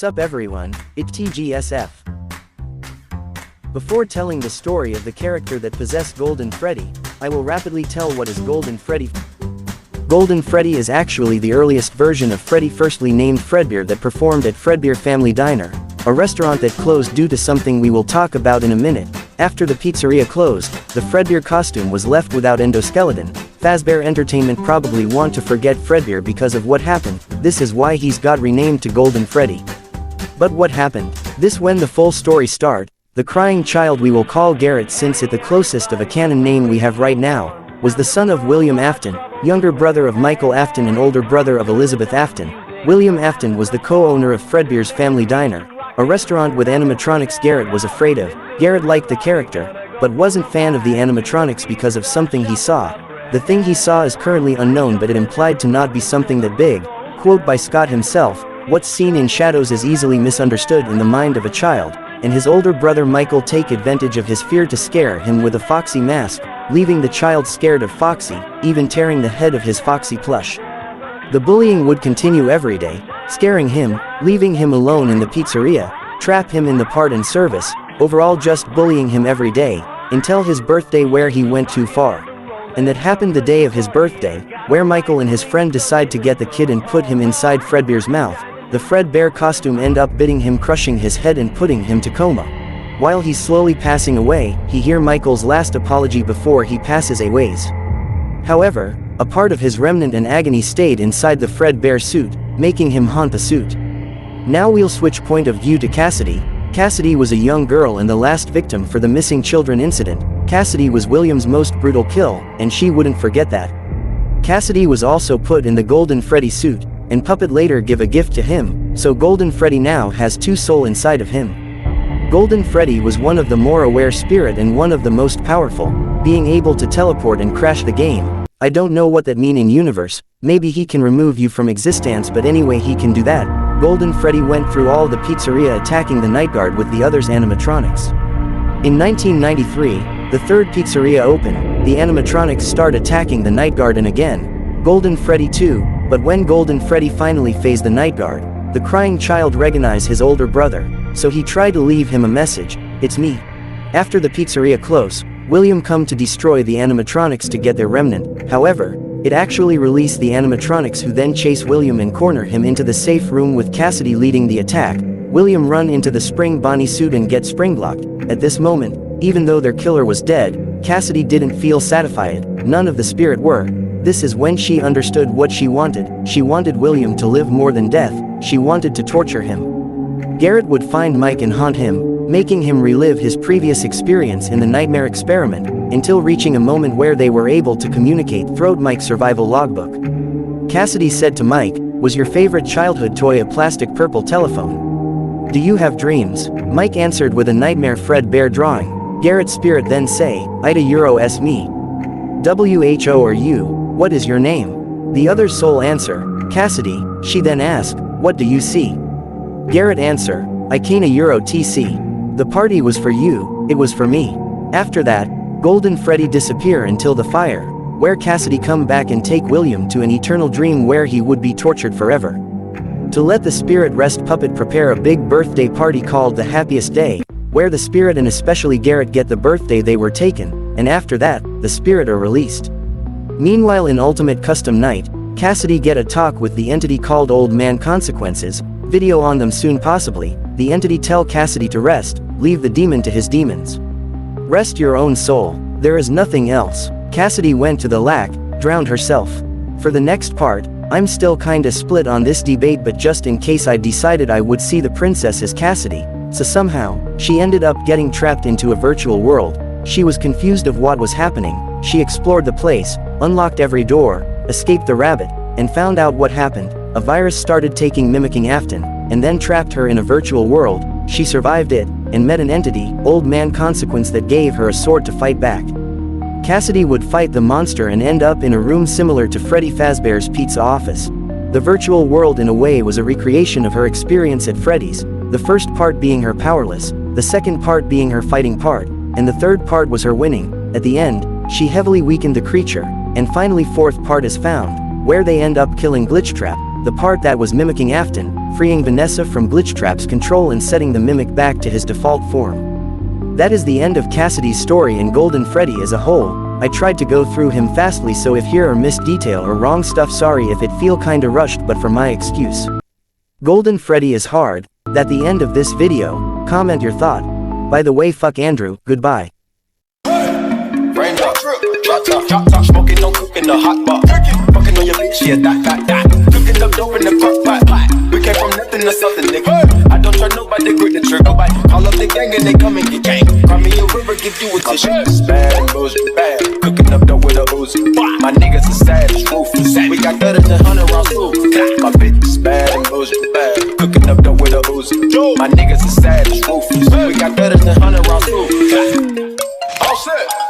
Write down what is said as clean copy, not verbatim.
What's up everyone, it's TGBSV. Before telling the story of the character that possessed Golden Freddy, I will rapidly tell what is Golden Freddy. Golden Freddy is actually the earliest version of Freddy, firstly named Fredbear, that performed at Fredbear Family Diner, a restaurant that closed due to something we will talk about in a minute. After the pizzeria closed, the Fredbear costume was left without endoskeleton. Fazbear Entertainment probably want to forget Fredbear because of what happened. This is why he's got renamed to Golden Freddy. But what happened? This when the full story start. The crying child, we will call Garrett since it the closest of a canon name we have right now, was the son of William Afton, younger brother of Michael Afton and older brother of Elizabeth Afton. William Afton was the co-owner of Fredbear's Family Diner, a restaurant with animatronics Garrett was afraid of. Garrett liked the character, but wasn't fan of the animatronics because of something he saw. The thing he saw is currently unknown, but it implied to not be something that big. Quote by Scott himself, "What's seen in shadows is easily misunderstood in the mind of a child," and his older brother Michael take advantage of his fear to scare him with a Foxy mask, leaving the child scared of Foxy, even tearing the head of his Foxy plush. The bullying would continue every day, scaring him, leaving him alone in the pizzeria, trap him in the part and service, overall just bullying him every day, until his birthday where he went too far. And that happened the day of his birthday, where Michael and his friend decide to get the kid and put him inside Fredbear's mouth. The Fredbear costume end up biting him, crushing his head and putting him to coma. While he's slowly passing away, he hear Michael's last apology before he passes away. However, a part of his remnant and agony stayed inside the Fredbear suit, making him haunt the suit. Now we'll switch point of view to Cassidy. Cassidy was a young girl and the last victim for the missing children incident. Cassidy was William's most brutal kill, and she wouldn't forget that. Cassidy was also put in the Golden Freddy suit, and Puppet later give a gift to him, so Golden Freddy now has two souls inside of him. Golden Freddy was one of the more aware spirit and one of the most powerful, being able to teleport and crash the game. I don't know what that mean in universe, maybe he can remove you from existence, but anyway he can do that. Golden Freddy went through all the pizzeria attacking the night guard with the others animatronics. In 1993, the third pizzeria opened, the animatronics start attacking the night guard and again, Golden Freddy too, but when Golden Freddy finally faced the night guard, the crying child recognized his older brother, so he tried to leave him a message, "It's me." After the pizzeria closed, William come to destroy the animatronics to get their remnant. However, it actually released the animatronics, who then chase William and corner him into the safe room with Cassidy leading the attack. William run into the Spring Bonnie suit and get spring blocked. At this moment, even though their killer was dead, Cassidy didn't feel satisfied, none of the spirit were. This is when she understood what she wanted. She wanted William to live more than death, she wanted to torture him. Garrett would find Mike and haunt him, making him relive his previous experience in the nightmare experiment, until reaching a moment where they were able to communicate through Mike's survival logbook. Cassidy said to Mike, "Was your favorite childhood toy a plastic purple telephone? Do you have dreams?" Mike answered with a nightmare Fredbear drawing. Garrett's spirit then say, "Ida Euro S me. Who are you? What is your name?" The other soul answer, "Cassidy." She then asked, "What do you see?" Garrett answer, "I can a Euro TC. The party was for you, it was for me." After that, Golden Freddy disappear until the fire, where Cassidy come back and take William to an eternal dream where he would be tortured forever. To let the spirit rest, Puppet prepare a big birthday party called the Happiest Day, where the spirit and especially Garrett get the birthday they were taken, and after that, the spirit are released. Meanwhile, in Ultimate Custom Night, Cassidy get a talk with the entity called Old Man Consequences, video on them soon possibly. The entity tell Cassidy to rest, leave the demon to his demons. Rest your own soul, there is nothing else. Cassidy went to the lake, drowned herself. For the next part, I'm still kinda split on this debate, but just in case I decided I would see the princess as Cassidy, so somehow, she ended up getting trapped into a virtual world. She was confused of what was happening, she explored the place, unlocked every door, escaped the rabbit, and found out what happened. A virus started mimicking Afton, and then trapped her in a virtual world. She survived it, and met an entity, Old Man Consequence, that gave her a sword to fight back. Cassidy would fight the monster and end up in a room similar to Freddy Fazbear's pizza office. The virtual world in a way was a recreation of her experience at Freddy's, the first part being her powerless, the second part being her fighting part, and the third part was her winning. At the end, she heavily weakened the creature, and finally fourth part is found, where they end up killing Glitchtrap, the part that was mimicking Afton, freeing Vanessa from Glitchtrap's control and setting the mimic back to his default form. That is the end of Cassidy's story and Golden Freddy as a whole. I tried to go through him fastly, so if here are missed detail or wrong stuff, sorry if it feel kinda rushed, but for my excuse. Golden Freddy is hard. At the end of this video, comment your thought. By the way, fuck Andrew, goodbye. Raindrop, drop top, smoking, don't cook in the hot pot. Fucking on your bitch, yeah, that. Cooking up dope in the crock pot. We came from nothing to something, nigga. I don't trust nobody, grip the trigger. Call up the gang and they come and get gang. Cry me a river, give you a tissue. Bad and bullshit, bad. Cooking up dope with a Uzi. My niggas are savage, ruthless. We got 30-100 rounds full. My bitch is bad and bullshit, bad. Cooking up dope with a Uzi. My niggas are savage, ruthless. We got 30-100 rounds full. All set.